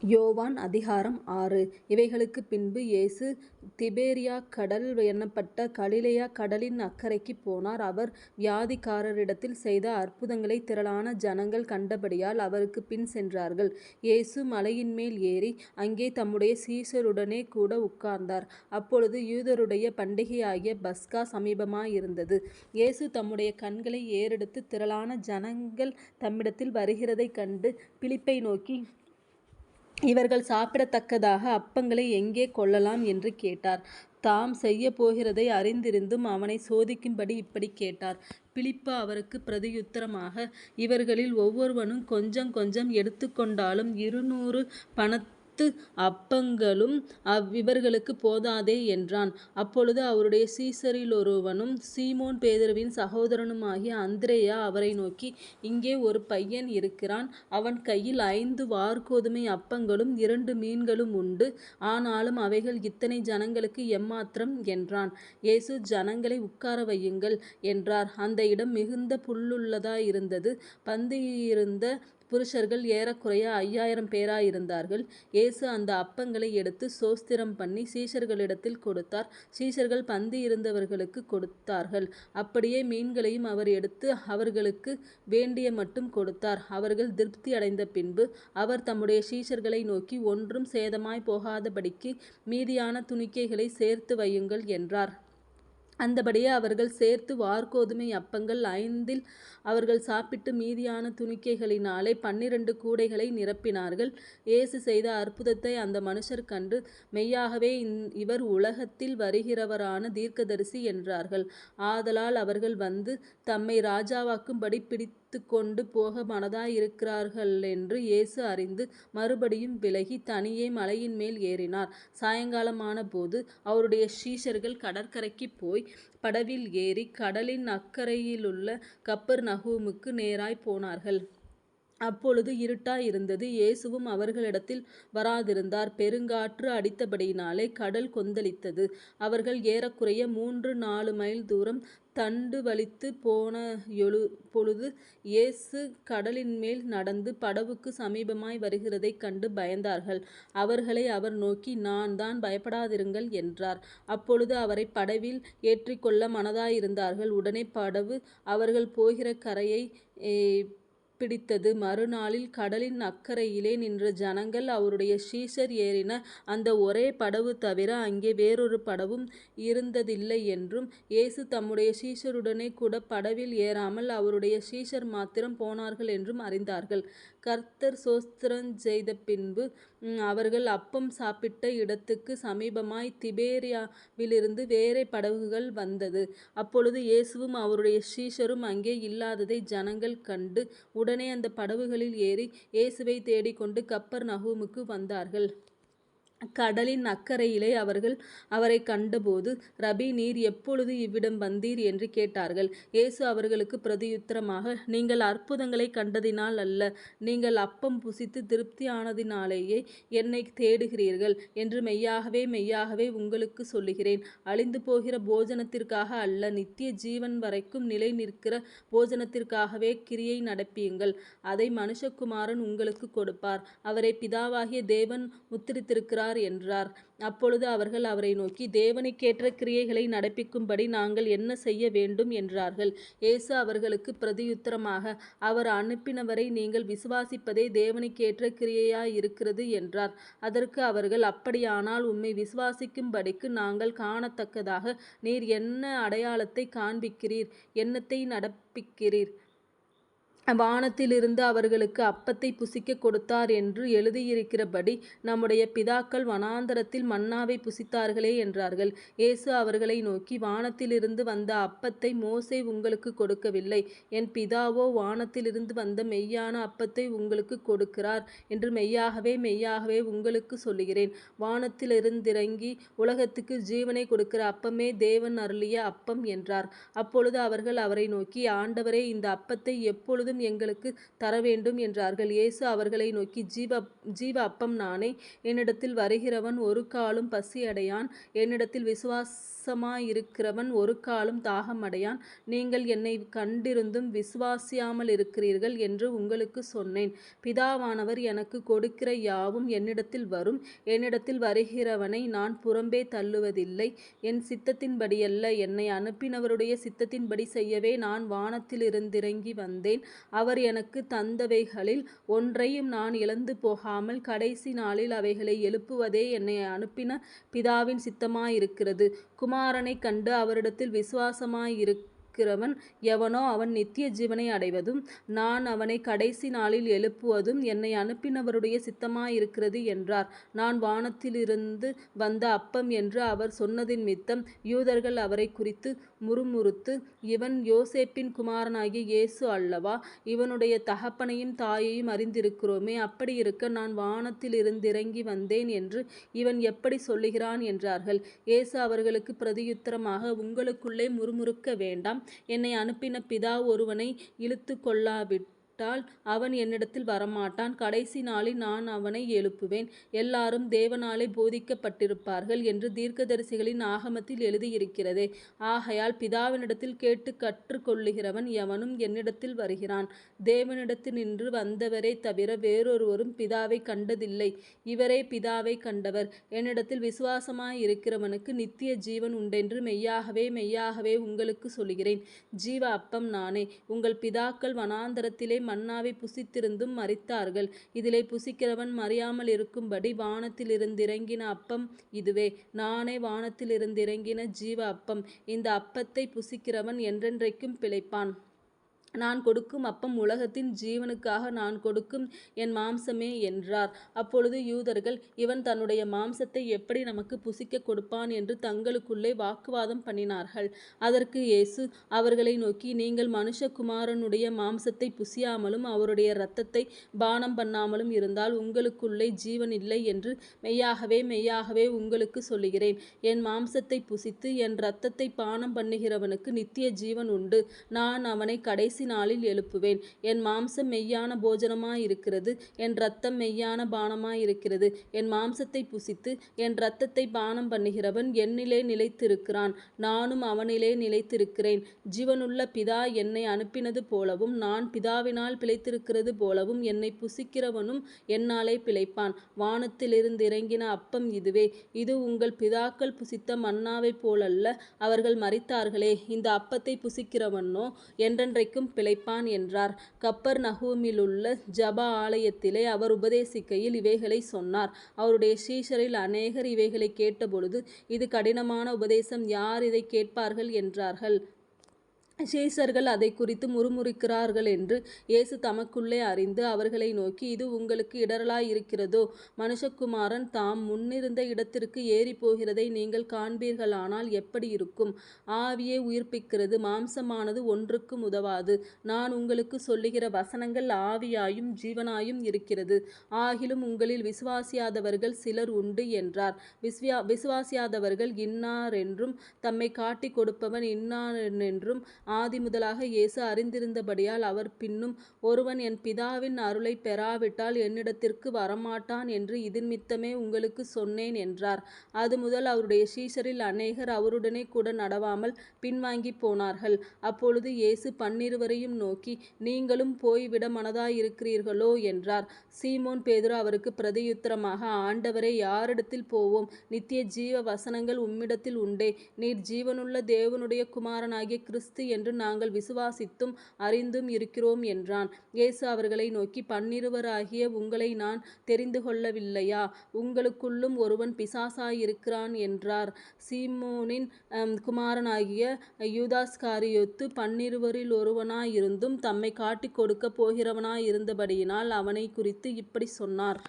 யோவான் அதிகாரம் 6. இவைகளுக்குப் பின்பு இயேசு திபேரியாக் கடல் என்னப்பட்ட கலிலேயாக் கடலின் அக்கரைக்குப் போனார். அவர் வியாதிக்காரரிடத்தில் செய்த அற்புதங்களைத் திரளான ஜனங்கள் கண்டபடியால் அவருக்குப் பின் சென்றார்கள். இயேசு மலையின்மேல் ஏறி அங்கே தம்முடைய சீஷருடனே கூட உட்கார்ந்தார். அப்பொழுது யூதருடைய பண்டிகையாகிய பஸ்கா சமீபமாயிருந்தது. இயேசு தம்முடைய கண்களை ஏறெடுத்து திரளான ஜனங்கள் தம்மிடத்தில் வருகிறதைக் கண்டு பிலிப்பை நோக்கி, இவர்கள் சாப்பிடத்தக்கதாக அப்பங்களை எங்கே கொள்ளலாம் என்று கேட்டார். தாம் செய்யப்போகிறதை அறிந்திருந்தும் அவனைச் சோதிக்கும்படி இப்படிக் கேட்டார். பிலிப்பு அவருக்குப் பிரதியுத்தரமாக, இவர்களில் ஒவ்வொருவனும் கொஞ்சம் கொஞ்சம் எடுத்துக்கொண்டாலும் 200 பணத்து அப்பங்களும் இவர்களுக்குப் போதாதே என்றான். அப்பொழுது அவருடைய சீஷரிலொருவனும் சீமோன் பேதுருவின் சகோதரனுமாகிய அந்திரேயா அவரை நோக்கி, இங்கே ஒரு பையன் இருக்கிறான். அவன் கையில் 5 வாற்கோதுமை அப்பங்களும் 2 மீன்களும் உண்டு. ஆனாலும் அவைகள் இத்தனை ஜனங்களுக்கு எம்மாத்திரம் என்றான். இயேசு, ஜனங்களை உட்கார வையுங்கள் என்றார். அந்த இடம் மிகுந்த புல்லுள்ளதாயிருந்தது. பந்தியிருந்த புருஷர்கள் ஏறக்குறைய 5000 பேராயிருந்தார்கள். இயேசு அந்த அப்பங்களை எடுத்து ஸ்தோத்திரம் பண்ணி சீஷர்களிடத்தில் கொடுத்தார். சீஷர்கள் பந்தியிருந்தவர்களுக்குக் கொடுத்தார்கள். அப்படியே மீன்களையும் அவர் எடுத்து அவர்களுக்கு வேண்டிய மட்டும் கொடுத்தார். அவர்கள் திருப்தி அடைந்த பின்பு அவர் தம்முடைய சீஷர்களை நோக்கி, ஒன்றும் சேதமாய்ப் போகாதபடிக்கு மீதியான துணிக்கைகளைச் சேர்த்து வையுங்கள் என்றார். அந்தபடியே அவர்கள் சேர்த்து வாற்கோதுமை அப்பங்கள் 5 அவர்கள் சாப்பிட்டு மீதியான துணிக்கைகளினாலே 12 கூடைகளை நிரப்பினார்கள். இயேசு செய்த அற்புதத்தை அந்த மனுஷர் கண்டு, மெய்யாகவே இவர் உலகத்தில் வருகிறவரான தீர்க்கதரிசி என்றார்கள். ஆதலால் அவர்கள் வந்து தம்மை ராஜாவாக்கும்படி பிடித்துக்கொண்டு போக மனதாயிருக்கிறார்களென்று இயேசு அறிந்து மறுபடியும் விலகி தனியே மலையின்மேல் ஏறினார். சாயங்காலமான போது அவருடைய சீஷர்கள் கடற்கரைக்குப் போய் படவில் ஏறி கடலின் அக்கரையிலுள்ள கப்பர்நகூமுக்கு நேராய்ப் போனார்கள். அப்பொழுது இருட்டாயிருந்தது. இயேசுவும் அவர்களிடத்தில் வராதிருந்தார். பெருங்காற்று அடித்தபடியினாலே கடல் கொந்தளித்தது. அவர்கள் ஏறக்குறைய 3-4 மைல் தூரம் தண்டு வலித்துப் போனபொழுது இயேசு கடலின்மேல் நடந்து படவுக்குச் சமீபமாய் வருகிறதைக் கண்டு பயந்தார்கள். அவர்களை அவர் நோக்கி, நான் தான், பயப்படாதிருங்கள் என்றார். அப்பொழுது அவரைப் படவில் ஏற்றிக்கொள்ள மனதாயிருந்தார்கள். உடனே படவு அவர்கள் போகிற கரையைப் பிடித்தது. மறுநாளில் கடலின் அக்கரையிலே நின்ற ஜனங்கள் அவருடைய சீஷர் ஏறின அந்த ஒரே படவு தவிர அங்கே வேறொரு படவும் இருந்ததில்லையென்றும், இயேசு தம்முடைய சீஷருடனே கூட படவில் ஏறாமல் அவருடைய சீஷர் மாத்திரம் போனார்கள் என்றும் அறிந்தார்கள். கர்த்தர் ஸ்தோத்திரம் செய்த பின்பு அவர்கள் அப்பம் சாப்பிட்ட இடத்துக்குச் சமீபமாய் திபேரியாவிலிருந்து வேறே படகுகள் வந்தது. அப்பொழுது இயேசுவும் அவருடைய சீஷரும் அங்கே இல்லாததை ஜனங்கள் கண்டு உடனே அந்தப் படகுகளில் ஏறி இயேசுவைத் தேடிக்கொண்டு கப்பர்நகூமுக்கு வந்தார்கள். கடலின் அக்கரையிலே அவர்கள் அவரைக் கண்டபோது, ரபி, நீர் எப்பொழுது இவ்விடம் வந்தீர் என்று கேட்டார்கள். இயேசு அவர்களுக்குப் பிரதியுத்தரமாக, நீங்கள் அற்புதங்களைக் கண்டதினால் அல்ல, நீங்கள் அப்பம் புசித்து திருப்தியானதினாலேயே என்னைத் தேடுகிறீர்கள் என்று மெய்யாகவே மெய்யாகவே உங்களுக்குச் சொல்லுகிறேன். அழிந்து போகிற போஜனத்திற்காக அல்ல, நித்திய ஜீவன் வரைக்கும் நிலை நிற்கிற போஜனத்திற்காகவே கிரியை நடப்பியுங்கள். அதை மனுஷகுமாரன் உங்களுக்குக் கொடுப்பார். அவரை பிதாவாகிய தேவன் முத்திரித்திருக்கிறார் என்றார். அப்பொழுது அவர்கள் அவரை நோக்கி, தேவனுக்கேற்ற கிரியைகளை நடப்பிக்கும்படி நாங்கள் என்ன செய்ய வேண்டும் என்றார்கள். இயேசு அவர்களுக்குப் பிரதியுத்தரமாக, அவர் அனுப்பினவரை நீங்கள் விசுவாசிப்பதே தேவனுக்கேற்ற கிரியையாயிருக்கிறது என்றார். அதற்கு அவர்கள், அப்படியானால் உம்மை விசுவாசிக்கும்படிக்கு நாங்கள் காணத்தக்கதாக நீர் என்ன அடையாளத்தைக் காண்பிக்கிறீர்? என்னத்தை நடப்பிக்கிறீர்? வானத்திலிருந்து அவர்களுக்கு அப்பத்தைப் புசிக்கக் கொடுத்தார் என்று எழுதியிருக்கிறபடி நம்முடைய பிதாக்கள் வனாந்தரத்தில் மன்னாவைப் புசித்தார்களே என்றார்கள். இயேசு அவர்களை நோக்கி, வானத்திலிருந்து வந்த அப்பத்தை மோசே உங்களுக்குக் கொடுக்கவில்லை. என் பிதாவோ வானத்திலிருந்து வந்த மெய்யான அப்பத்தை உங்களுக்குக் கொடுக்கிறார் என்று மெய்யாகவே மெய்யாகவே உங்களுக்குச் சொல்லுகிறேன். வானத்திலிருந்திறங்கி உலகத்துக்கு ஜீவனைக் கொடுக்கிற அப்பமே தேவன் அருளிய அப்பம் என்றார். அப்பொழுது அவர்கள் அவரை நோக்கி, ஆண்டவரே, இந்த அப்பத்தை எப்பொழுதும் அப்பம் எங்களுக்கு தரவேண்டும் என்றார்கள். இயேசு அவர்களை நோக்கி, ஜீவ அப்பம் நானே. என்னிடத்தில் வருகிறவன் ஒரு காலும் பசியடையான். என்னிடத்தில் விசுவாசமாயிருக்கிறவன் ஒரு காலும் தாகமடையான். நீங்கள் என்னைக் கண்டிருந்தும் விசுவாசியாமலிருக்கிறீர்கள் என்று உங்களுக்குச் சொன்னேன். பிதாவானவர் எனக்குக் கொடுக்கிற யாவும் என்னிடத்தில் வரும். என்னிடத்தில் வருகிறவனை நான் புறம்பே தள்ளுவதில்லை. என் சித்தத்தின்படியல்ல, என்னை அனுப்பினவருடைய சித்தத்தின்படி செய்யவே நான் வானத்திலிருந்திறங்கி வந்தேன். அவர் எனக்குத் தந்தவைகளில் ஒன்றையும் நான் இழந்து போகாமல் கடைசி நாளில் அவைகளை எழுப்புவதே என்னை அனுப்பின பிதாவின் சித்தமாயிருக்கிறது. குமாரனைக் கண்டு அவரிடத்தில் விசுவாசமாயிருக்கிறவன் எவனோ அவன் நித்திய ஜீவனை அடைவதும் நான் அவனைக் கடைசி நாளில் எழுப்புவதும் என்னை அனுப்பினவருடைய சித்தமாயிருக்கிறது என்றார். நான் வானத்திலிருந்து வந்த அப்பம் என்று அவர் சொன்னதினிமித்தம் யூதர்கள் அவரைக் குறித்து முறுமுறுத்து, இவன் யோசேப்பின் குமாரனாகிய இயேசு அல்லவா? இவனுடைய தகப்பனையும் தாயையும் அறிந்திருக்கிறோமே. அப்படியிருக்க நான் வானத்திலிருந்திறங்கி வந்தேன் என்று இவன் எப்படி சொல்லுகிறான் என்றார்கள். இயேசு அவர்களுக்கு பிரதியுத்தரமாக, உங்களுக்குள்ளே முறுமுறுக்க வேண்டாம். என்னை அனுப்பின பிதா ஒருவனை இழுத்துக் கொள்ளாவிட்டால் அவன் என்னிடத்தில் வரமாட்டான். கடைசி நாளில் நான் அவனை எழுப்புவேன். எல்லாரும் தேவனாலே போதிக்கப்பட்டிருப்பார்கள் என்று தீர்க்கதரிசிகளின் ஆகமத்தில் எழுதியிருக்கிறதே. ஆகையால் பிதாவினிடத்தில் கேட்டுக் கற்றுக்கொள்ளுகிறவன் எவனும் என்னிடத்தில் வருகிறான். தேவனிடத்தினின்று வந்தவரே தவிர வேறொருவரும் பிதாவைக் கண்டதில்லை. இவரே பிதாவைக் கண்டவர். என்னிடத்தில் விசுவாசமாயிருக்கிறவனுக்கு நித்திய ஜீவன் உண்டென்று மெய்யாகவே மெய்யாகவே உங்களுக்குச் சொல்லுகிறேன். ஜீவ அப்பம் நானே. உங்கள் பிதாக்கள் வனாந்தரத்திலே மன்னாவை புசித்திருந்தும் மரித்தார்கள். இதிலே புசிக்கிறவன் மரியாமலிருக்கும்படி வானத்திலிருந்திறங்கின அப்பம் இதுவே. நானே வானத்திலிருந்திறங்கின ஜீவ அப்பம். இந்த அப்பத்தை புசிக்கிறவன் என்றென்றைக்கும் பிழைப்பான். நான் கொடுக்கும் அப்பம் உலகத்தின் ஜீவனுக்காக நான் கொடுக்கும் என் மாம்சமே என்றார். அப்பொழுது யூதர்கள், இவன் தன்னுடைய மாம்சத்தை எப்படி நமக்குப் புசிக்கக் கொடுப்பான் என்று தங்களுக்குள்ளே வாக்குவாதம் பண்ணினார்கள். அதற்கு இயேசு அவர்களை நோக்கி, நீங்கள் மனுஷகுமாரனுடைய மாம்சத்தைப் புசியாமலும் அவருடைய இரத்தத்தைப் பானம் பண்ணாமலும் இருந்தால் உங்களுக்குள்ளே ஜீவன் இல்லை என்று மெய்யாகவே மெய்யாகவே உங்களுக்குச் சொல்லுகிறேன். என் மாம்சத்தைப் புசித்து என் இரத்தத்தைப் பானம் பண்ணுகிறவனுக்கு நித்திய ஜீவன் உண்டு. நான் அவனைக் கடைசி நாளில் எழுப்புவேன். என் மாம்சம் மெய்யான போஜனமாயிருக்கிறது. என் இரத்தம் மெய்யான பானமாயிருக்கிறது. என் மாம்சத்தை புசித்து என் இரத்தத்தை பானம் பண்ணுகிறவன் என்னிலே நிலைத்திருக்கிறான். நானும் அவனிலே நிலைத்திருக்கிறேன். ஜீவனுள்ள பிதா என்னை அனுப்பினது போலவும் நான் பிதாவினால் பிழைத்திருக்கிறது போலவும் என்னை புசிக்கிறவனும் என்னாலே பிழைப்பான். வானத்திலிருந்திறங்கின அப்பம் இதுவே. இது உங்கள் பிதாக்கள் புசித்த மன்னாவைப் போலல்ல. அவர்கள் மரித்தார்களே. இந்த அப்பத்தை புசிக்கிறவனோ என்றென்றைக்கும் பிழைப்பான் என்றார். கப்பர்நகூமிலுள்ள ஜெப ஆலயத்திலே அவர் உபதேசிக்கையில் இவைகளைச் சொன்னார். அவருடைய சீஷரில் அநேகர் இவைகளைக் கேட்டபொழுது, இது கடினமான உபதேசம், யார் இதைக் கேட்பார்கள் என்றார்கள். சீஷர்கள் அதைக் குறித்து முறுமுறுக்கிறார்கள் என்று இயேசு தமக்குள்ளே அறிந்து அவர்களை நோக்கி, இது உங்களுக்கு இடறலாயிருக்கிறதோ? மனுஷகுமாரன் தாம் முன்னிருந்த இடத்திற்கு ஏறிப்போகிறதை நீங்கள் காண்பீர்களானால் எப்படி இருக்கும்? ஆவியே உயிர்ப்பிக்கிறது, மாம்சமானது ஒன்றுக்கும் உதவாது. நான் உங்களுக்குச் சொல்லுகிற வசனங்கள் ஆவியாயும் ஜீவனாயும் இருக்கிறது. ஆகிலும் உங்களில் விசுவாசியாதவர்கள் சிலர் உண்டு என்றார். விசுவாசியாதவர்கள் இன்னாரென்றும் தம்மைக் காட்டிக் கொடுப்பவன் இன்னானென்றும் ஆதிமுதலாக இயேசு அறிந்திருந்தபடியால் அவர் பின்னும், ஒருவன் என் பிதாவின் அருளைப் பெறாவிட்டால் என்னிடத்திற்கு வரமாட்டான் என்று இதினிமித்தமே உங்களுக்குச் சொன்னேன் என்றார். அதுமுதல் அவருடைய சீஷரில் அநேகர் அவருடனே கூட நடவாமல் பின்வாங்கிப் போனார்கள். அப்பொழுது இயேசு 12 நோக்கி, நீங்களும் போய்விட மனதாயிருக்கிறீர்களோ என்றார். சீமோன் பேதுரு அவருக்கு பிரதியுத்தரமாக, ஆண்டவரே, யாரிடத்தில் போவோம்? நித்திய ஜீவ வசனங்கள் உம்மிடத்தில் உண்டே. நீர் ஜீவனுள்ள தேவனுடைய குமாரனாகிய கிறிஸ்து என்று நாங்கள் விசுவாசித்தும் அறிந்தும் இருக்கிறோம் என்றான். இயேசு அவர்களை நோக்கி, 12 உங்களை நான் தெரிந்து கொள்ளவில்லையா? உங்களுக்குள்ளும் ஒருவன் பிசாசாயிருக்கிறான் என்றார். சீமோனின் குமாரனாகிய யூதாஸ்காரியோத்து 12 ஒருவனாயிருந்தும் தம்மைக் காட்டிக் கொடுக்கப் போகிறவனாயிருந்தபடியினால் அவனைக் குறித்து இப்படிச் சொன்னார்.